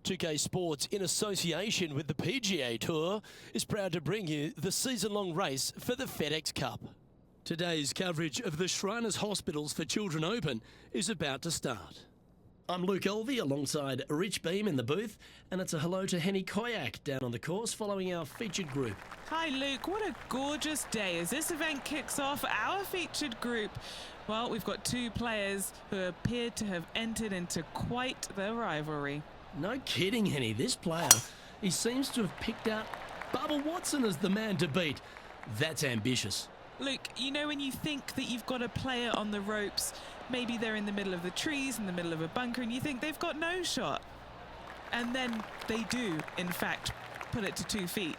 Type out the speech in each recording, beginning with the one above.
2K Sports, in association with the PGA Tour, is proud to bring you the season-long race for the FedEx Cup. Today's coverage of the Shriners Hospitals for Children Open is about to start. I'm Luke Elvey alongside Rich Beam in the booth, and it's a hello to Henny Koyak down on the course following our featured group. Hi Luke, what a gorgeous day as this event kicks off our featured group. Well, we've got two players who appear to have entered into quite the rivalry. No kidding, Henny. This player, he seems to have picked out Bubba Watson as the man to beat. That's ambitious. Luke, you know when you think that you've got a player on the ropes, maybe they're in the middle of the trees, in the middle of a bunker, and you think they've got no shot. And then they do, in fact, put it to 2 feet.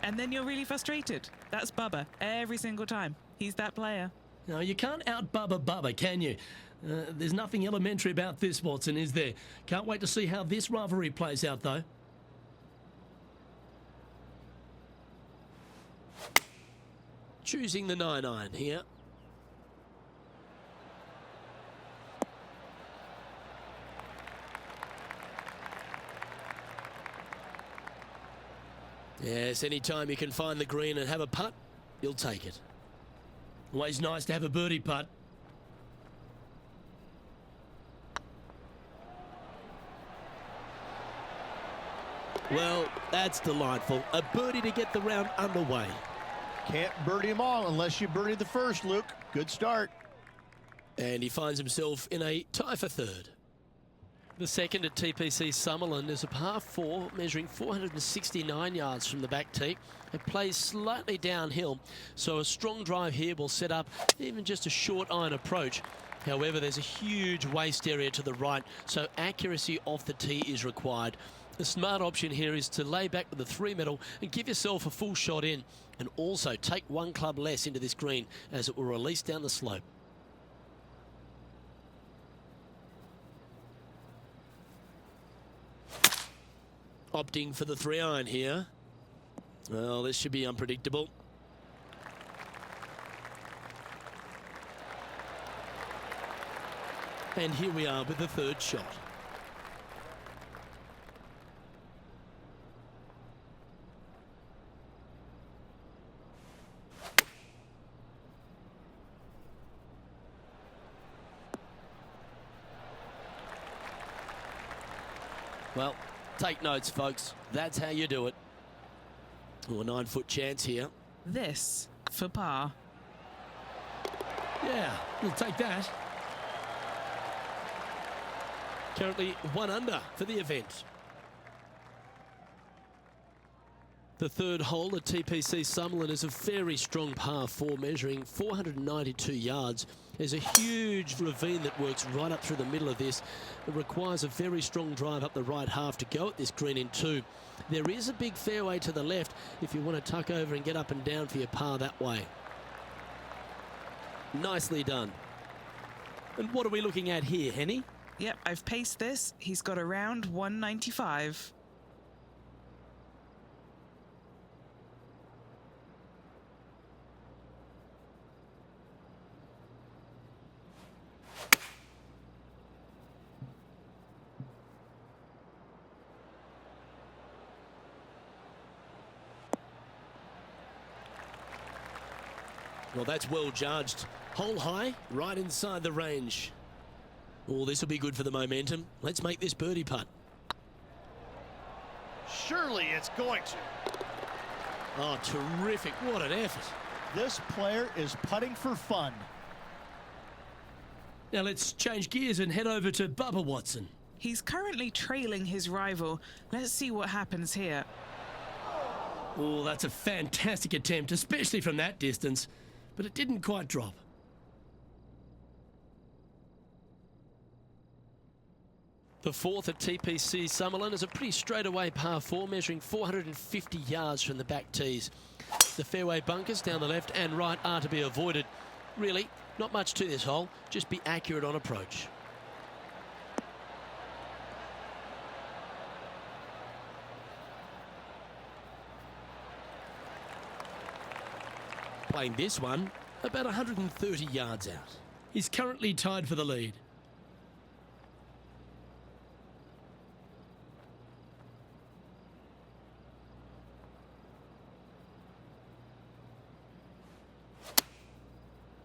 And then you're really frustrated. That's Bubba every single time. He's that player. No, you can't out-Bubba Bubba, can you? There's nothing elementary about this, Watson, is there? Can't wait to see how this rivalry plays out, though. Choosing the 9-iron here. Yes, anytime you can find the green and have a putt, you'll take it. Always nice to have a birdie putt. Well, that's delightful. A birdie to get the round underway. Can't birdie them all unless you birdie the first, Luke. Good start. And he finds himself in a tie for third. The second at TPC Summerland is a par 4 measuring 469 yards from the back tee. It plays slightly downhill, so a strong drive here will set up even just a short iron approach. However, there's a huge waste area to the right, so accuracy off the tee is required. The smart option here is to lay back with the 3-metal and give yourself a full shot in, and also take one club less into this green as it will release down the slope. Opting for the 3-iron here. Well, this should be unpredictable. And here we are with the third shot. Well, take notes, folks. That's how you do it. Oh, a 9-foot chance here. This for par. Yeah, we'll take that. Currently 1 under for the event. The third hole at TPC Summerland is a very strong par 4 measuring 492 yards. There's a huge ravine that works right up through the middle of this. It requires a very strong drive up the right half to go at this green in 2. There is a big fairway to the left if you want to tuck over and get up and down for your par that way. Nicely done. And what are we looking at here, Henny? Yep, I've paced this. He's got around 195. Well, that's well judged. Hole high, right inside the range. Oh, this will be good for the momentum. Let's make this birdie putt. Surely it's going to. Oh, terrific. What an effort. This player is putting for fun. Now let's change gears and head over to Bubba Watson. He's currently trailing his rival. Let's see what happens here. Oh, that's a fantastic attempt, especially from that distance, but it didn't quite drop. The fourth at TPC Summerlin is a pretty straightaway par 4, measuring 450 yards from the back tees. The fairway bunkers down the left and right are to be avoided. Really, not much to this hole, just be accurate on approach. Playing this one about 130 yards out. He's currently tied for the lead.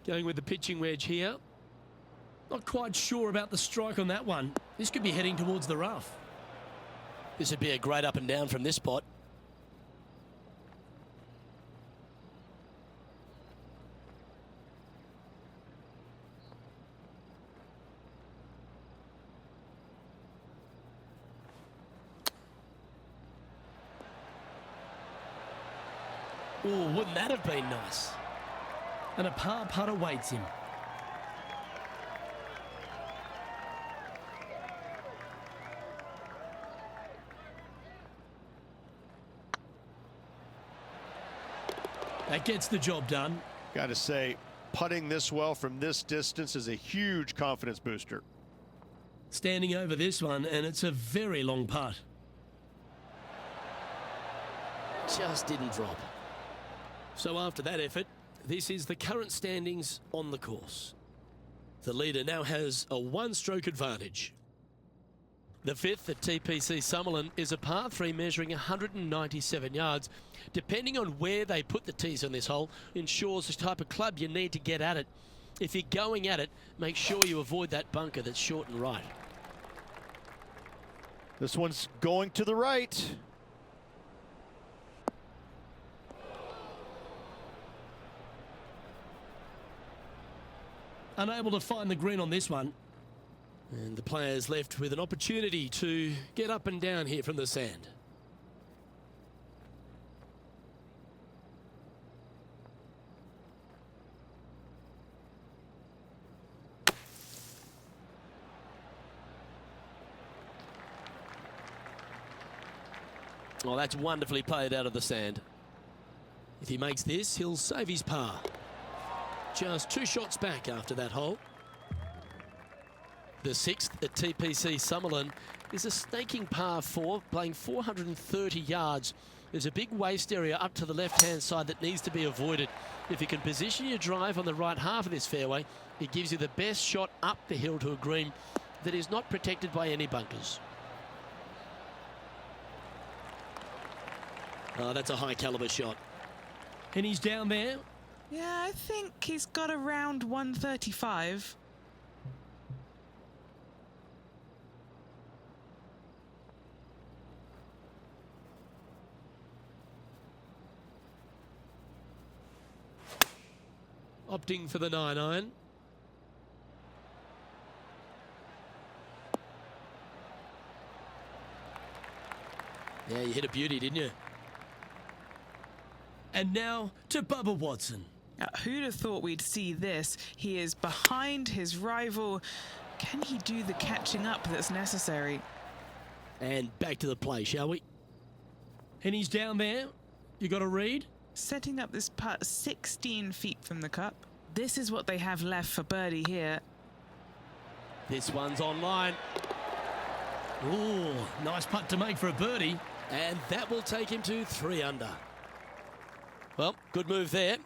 Going with the pitching wedge here. Not quite sure about the strike on that one. This could be heading towards the rough. This would be a great up and down from this spot. Oh, wouldn't that have been nice? And a par putt awaits him. That gets the job done. Got to say, putting this well from this distance is a huge confidence booster. Standing over this one, and it's a very long putt. Just didn't drop. So after that effort, this is the current standings on the course. The leader now has a one-stroke advantage. The fifth at TPC Summerlin is a par 3 measuring 197 yards. Depending on where they put the tees on this hole ensures the type of club you need to get at it. If you're going at it, make sure you avoid that bunker that's short and right. This one's going to the right. Unable to find the green on this one. And the player's left with an opportunity to get up and down here from the sand. Well, that's wonderfully played out of the sand. If he makes this, he'll save his par. Just 2 shots back after that hole. The sixth at TPC Summerlin is a snaking par 4, playing 430 yards. There's a big waste area up to the left-hand side that needs to be avoided. If you can position your drive on the right half of this fairway, it gives you the best shot up the hill to a green that is not protected by any bunkers. Oh, that's a high-caliber shot. And he's down there. Yeah, I think he's got around 135. Opting for the 9-iron. Yeah, you hit a beauty, didn't you? And now to Bubba Watson. Who'd have thought we'd see this? He is behind his rival. Can he do the catching up that's necessary? And back to the play, shall we? And he's down there. You got a read? Setting up this putt 16 feet from the cup. This is what they have left for birdie here. This one's online. Ooh, nice putt to make for a birdie. And that will take him to 3 under. Well, good move there.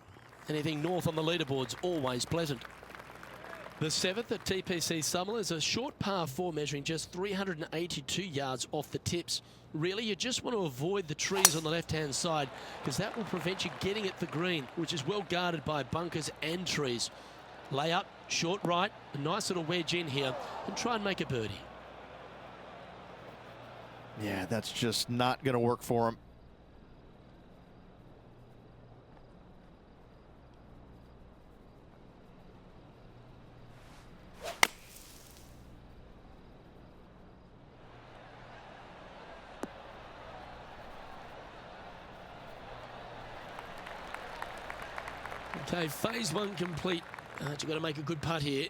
Anything north on the leaderboard's always pleasant. The 7th at TPC Summerlin is a short par 4 measuring just 382 yards off the tips. Really, you just want to avoid the trees on the left-hand side because that will prevent you getting at the green, which is well guarded by bunkers and trees. Lay up, short right, a nice little wedge in here, and try and make a birdie. Yeah, that's just not going to work for him. Okay, phase 1 complete. You've got to make a good putt here.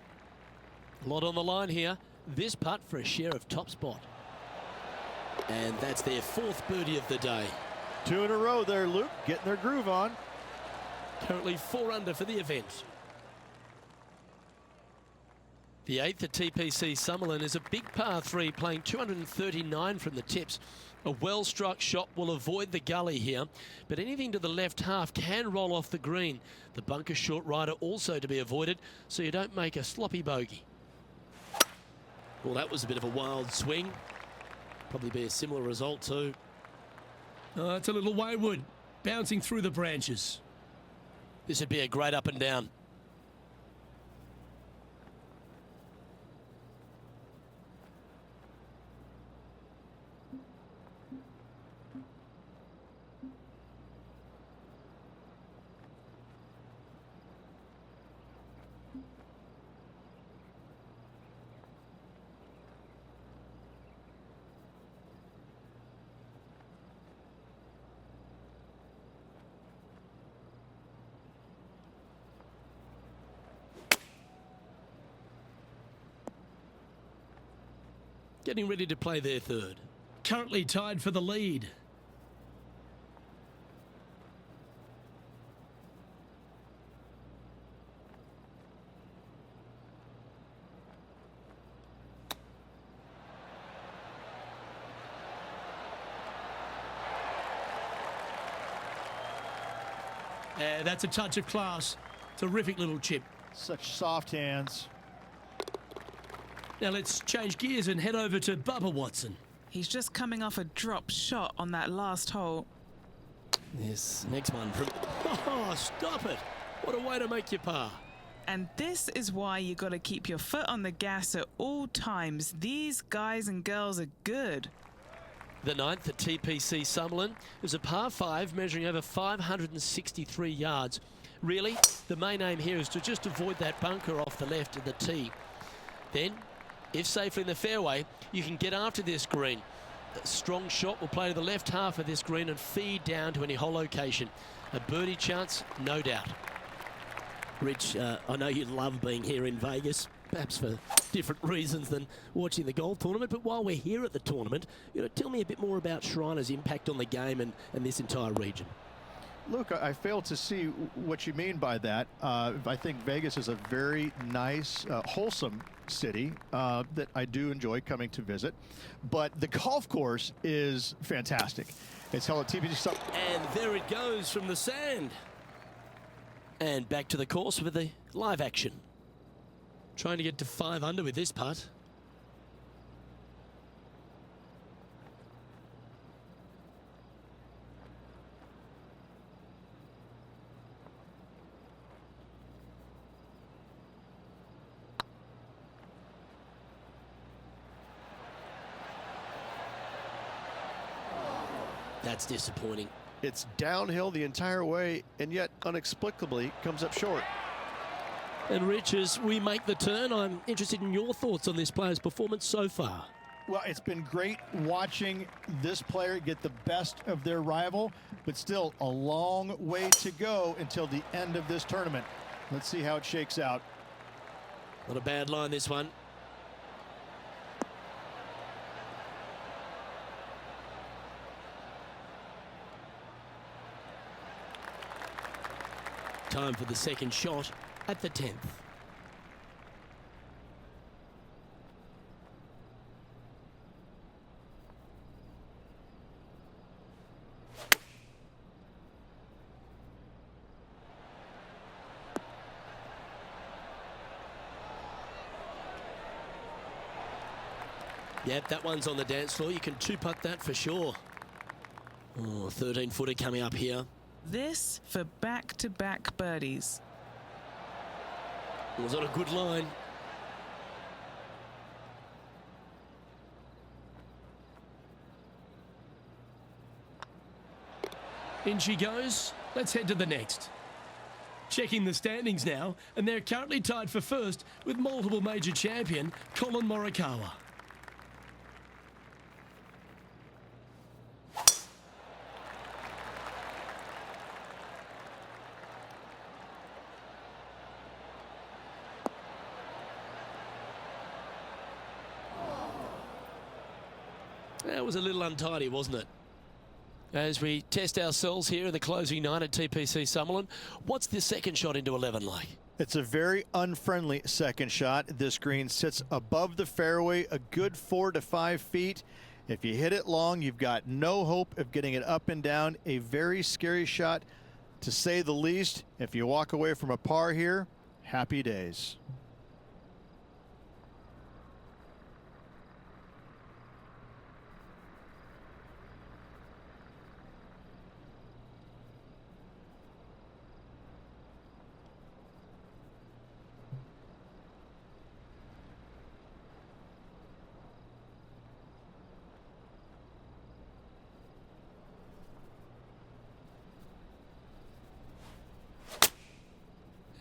A lot on the line here. This putt for a share of top spot. And that's their 4th birdie of the day. 2 in a row there, Luke, getting their groove on. Currently 4 under for the event. The 8th at TPC Summerlin is a big par 3 playing 239 from the tips. A well-struck shot will avoid the gully here, but anything to the left half can roll off the green. The bunker short rider also to be avoided, so you don't make a sloppy bogey. Well, that was a bit of a wild swing. Probably be a similar result too. It's a little wayward, bouncing through the branches. This would be a great up and down. Getting ready to play their 3rd. Currently tied for the lead. That's a touch of class. Terrific little chip. Such soft hands. Now let's change gears and head over to Bubba Watson. He's just coming off a drop shot on that last hole. This next one from... Oh, stop it. What a way to make your par. And this is why you got to keep your foot on the gas at all times. These guys and girls are good. The 9th at TPC Summerlin is a par 5 measuring over 563 yards. Really, the main aim here is to just avoid that bunker off the left of the tee. Then, if safely in the fairway, you can get after this green. A strong shot will play to the left half of this green and feed down to any hole location. A birdie chance, no doubt. Rich, I know you love being here in Vegas, perhaps for different reasons than watching the golf tournament, but while we're here at the tournament, tell me a bit more about Shriners' impact on the game and this entire region. Luke, I fail to see what you mean by that. I think Vegas is a very nice, wholesome city that I do enjoy coming to visit. But the golf course is fantastic. It's held at TPC. And there it goes from the sand. And back to the course with the live action. Trying to get to 5 under with this putt. That's disappointing. It's downhill the entire way, and yet inexplicably comes up short. And Rich, as we make the turn, I'm interested in your thoughts on this player's performance so far. Well, it's been great watching this player get the best of their rival, but still a long way to go until the end of this tournament. Let's see how it shakes out. Not a bad line, this one. Time for the second shot at the 10th. Yep, that one's on the dance floor. You can two-putt that for sure. Oh, 13-footer coming up here. This for back-to-back birdies. Was on a good line. In she goes. Let's head to the next. Checking the standings now, and they're currently tied for first with multiple major champion Colin Morikawa. That was a little untidy, wasn't it? As we test ourselves here in the closing 9 at TPC Summerlin, what's the second shot into 11 like? It's a very unfriendly second shot. This green sits above the fairway a good 4 to 5 feet. If you hit it long, you've got no hope of getting it up and down. A very scary shot, to say the least. If you walk away from a par here, happy days.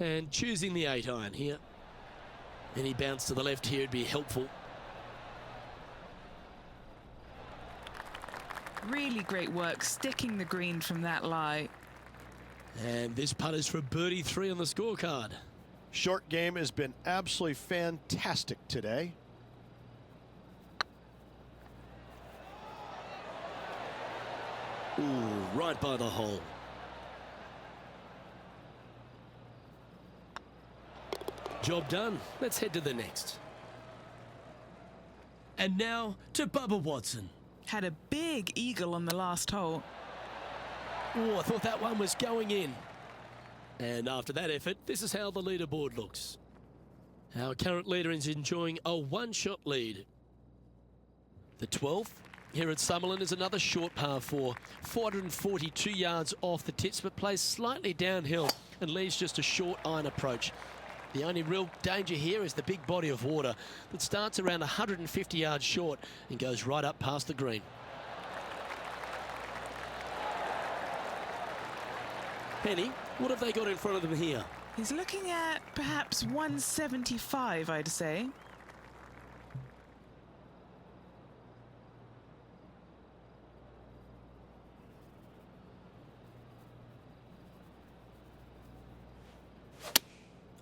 And choosing the 8-iron here. Any bounce to the left here would be helpful. Really great work sticking the green from that lie. And this putt is for birdie 3 on the scorecard. Short game has been absolutely fantastic today. Ooh, right by the hole. Job done. Let's head to the next. And now to Bubba Watson. Had a big eagle on the last hole. Oh, I thought that one was going in. And after that effort, this is how the leaderboard looks. Our current leader is enjoying a one-shot lead. The 12th here at Summerlin is another short par 4, 442 yards off the tips, but plays slightly downhill and leaves just a short iron approach. The only real danger here is the big body of water that starts around 150 yards short and goes right up past the green. Penny, what have they got in front of them here? He's looking at perhaps 175, I'd say.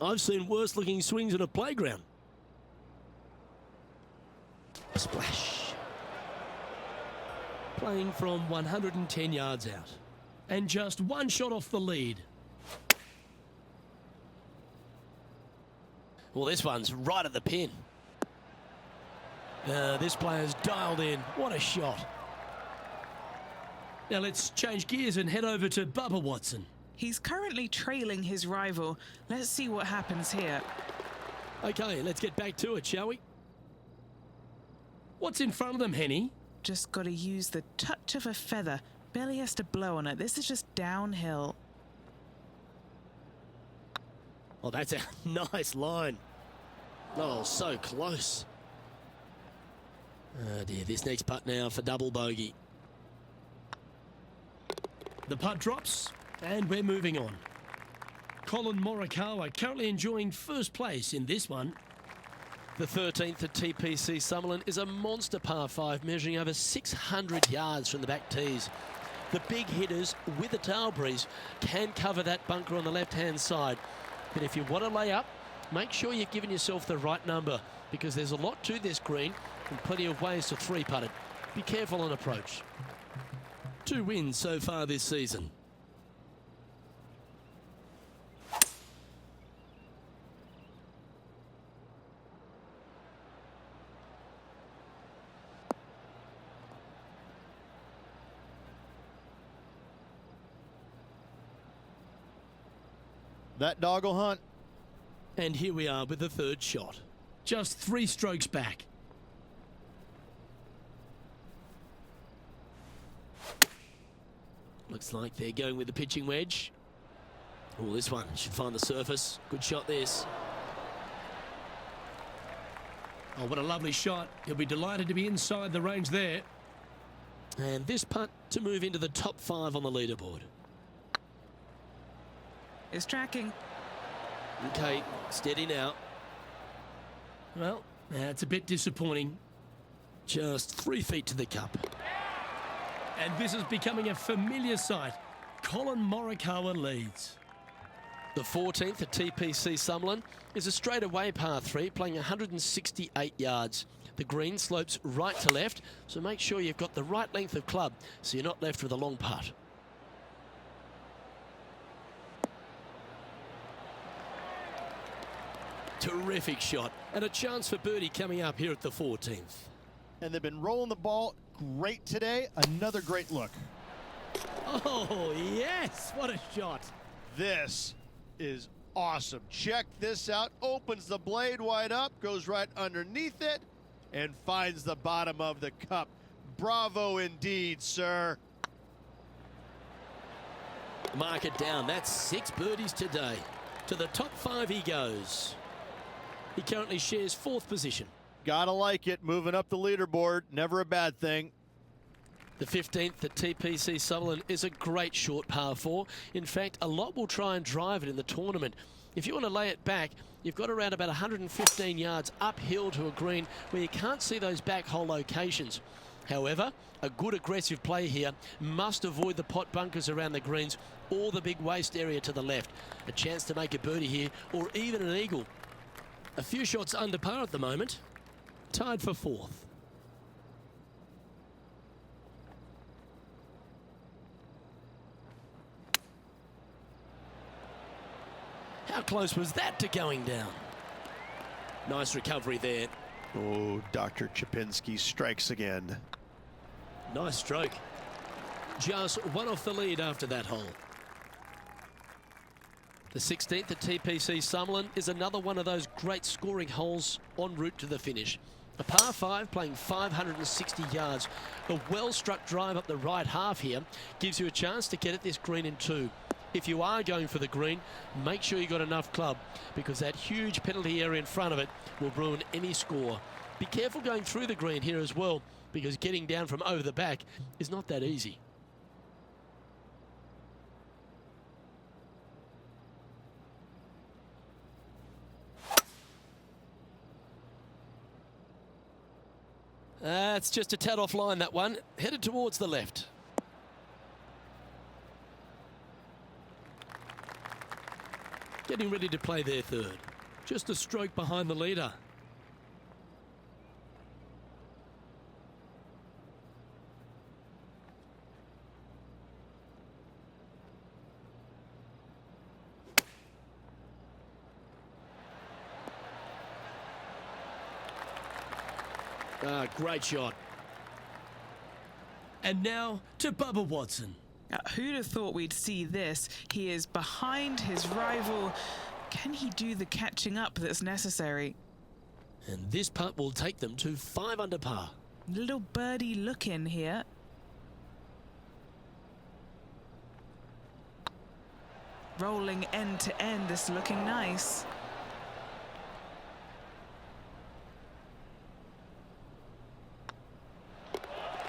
I've seen worse looking swings in a playground. Splash. Playing from 110 yards out. And just one shot off the lead. Well, this one's right at the pin. This player's dialed in. What a shot. Now let's change gears and head over to Bubba Watson. He's currently trailing his rival. Let's see what happens here. Okay, let's get back to it, shall we? What's in front of them, Henny? Just got to use the touch of a feather. Barely has to blow on it. This is just downhill. Oh, that's a nice line. Oh, so close. Oh dear, this next putt now for double bogey. The putt drops, and we're moving on. Colin Morikawa currently enjoying first place in this one. The 13th at TPC Summerlin is a monster par 5 measuring over 600 yards from the back tees. The big hitters with a tail breeze can cover that bunker on the left-hand side. But if you want to lay up, make sure you've given yourself the right number, because there's a lot to this green and plenty of ways to three-putt it. Be careful on approach. 2 wins so far this season. That dog will hunt. And here we are with the third shot. Just 3 strokes back. Looks like they're going with the pitching wedge. Oh, this one should find the surface. Good shot, this. Oh, what a lovely shot. He'll be delighted to be inside the range there. And this putt to move into the top 5 on the leaderboard. Is tracking. Okay, steady now. Well, that's a bit disappointing. Just 3 feet to the cup. And this is becoming a familiar sight. Colin Morikawa leads. The 14th at TPC Summerlin is a straightaway par 3 playing 168 yards. The green slopes right to left, so make sure you've got the right length of club so you're not left with a long putt. Terrific shot and a chance for birdie coming up here at the 14th. And they've been rolling the ball great today. Another great look. Oh, yes, what a shot. This is awesome. Check this out. Opens the blade wide up, goes right underneath it, and finds the bottom of the cup. Bravo indeed, sir. Mark it down. That's 6 birdies today. To the top 5 he goes. He currently shares 4th position. Gotta like it. Moving up the leaderboard. Never a bad thing. The 15th at TPC Summerlin is a great short par 4. In fact, a lot will try and drive it in the tournament. If you want to lay it back, you've got around about 115 yards uphill to a green where you can't see those back hole locations. However, a good aggressive play here must avoid the pot bunkers around the greens or the big waste area to the left. A chance to make a birdie here or even an eagle. A few shots under par at the moment. Tied for 4th. How close was that to going down? Nice recovery there. Oh, Dr. Chapinski strikes again. Nice stroke. Just 1 off the lead after that hole. The 16th at TPC Summerlin is another one of those great scoring holes en route to the finish. A par 5 playing 560 yards. A well-struck drive up the right half here gives you a chance to get at this green in 2. If you are going for the green, make sure you got enough club because that huge penalty area in front of it will ruin any score. Be careful going through the green here as well because getting down from over the back is not that easy. It's just a tad offline, that one. Headed towards the left. Getting ready to play their 3rd. Just a stroke behind the leader. Great shot. And now to Bubba Watson. Who'd have thought we'd see this? He is behind his rival. Can he do the catching up that's necessary? And this putt will take them to 5 under par. Little birdie look in here. Rolling end to end, this looking nice.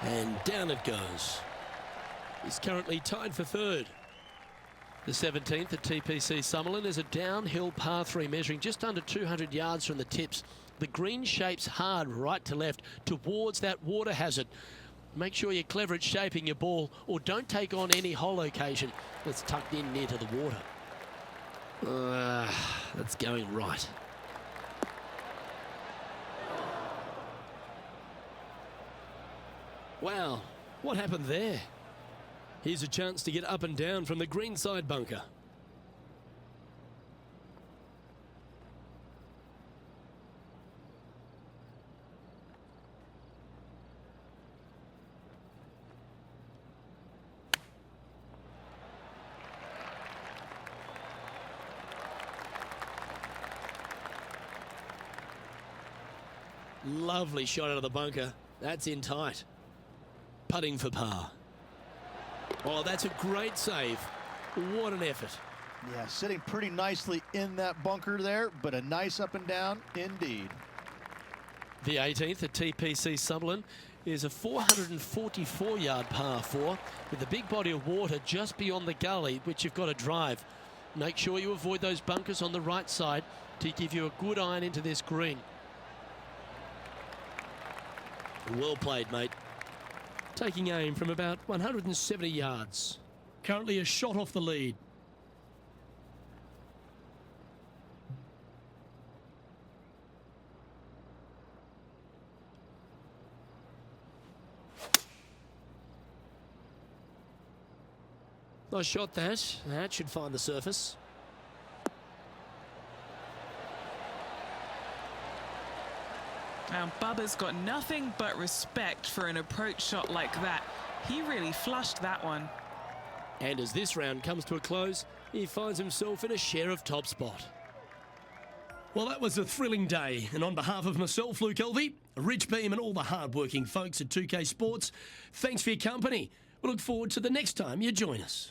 And down it goes. He's currently tied for 3rd. The 17th at TPC Summerlin is a downhill par 3 measuring just under 200 yards from the tips. The green shapes hard right to left towards that water hazard. Make sure you're clever at shaping your ball or don't take on any hole location that's tucked in near to the water. That's going right. Wow, what happened there? Here's a chance to get up and down from the greenside bunker. Lovely shot out of the bunker. That's in tight. Putting for par. Oh, that's a great save. What an effort. Yeah, sitting pretty nicely in that bunker there, but a nice up and down indeed. The 18th at TPC Summerlin is a 444-yard par 4 with a big body of water just beyond the gully, which you've got to drive. Make sure you avoid those bunkers on the right side to give you a good iron into this green. Well played, mate. Taking aim from about 170 yards. Currently a shot off the lead. Nice shot that. That should find the surface. Now, Bubba's got nothing but respect for an approach shot like that. He really flushed that one. And as this round comes to a close, he finds himself in a share of top spot. Well, that was a thrilling day, and on behalf of myself, Luke Elvey, Rich Beam and all the hard-working folks at 2K Sports, thanks for your company. We look forward to the next time you join us.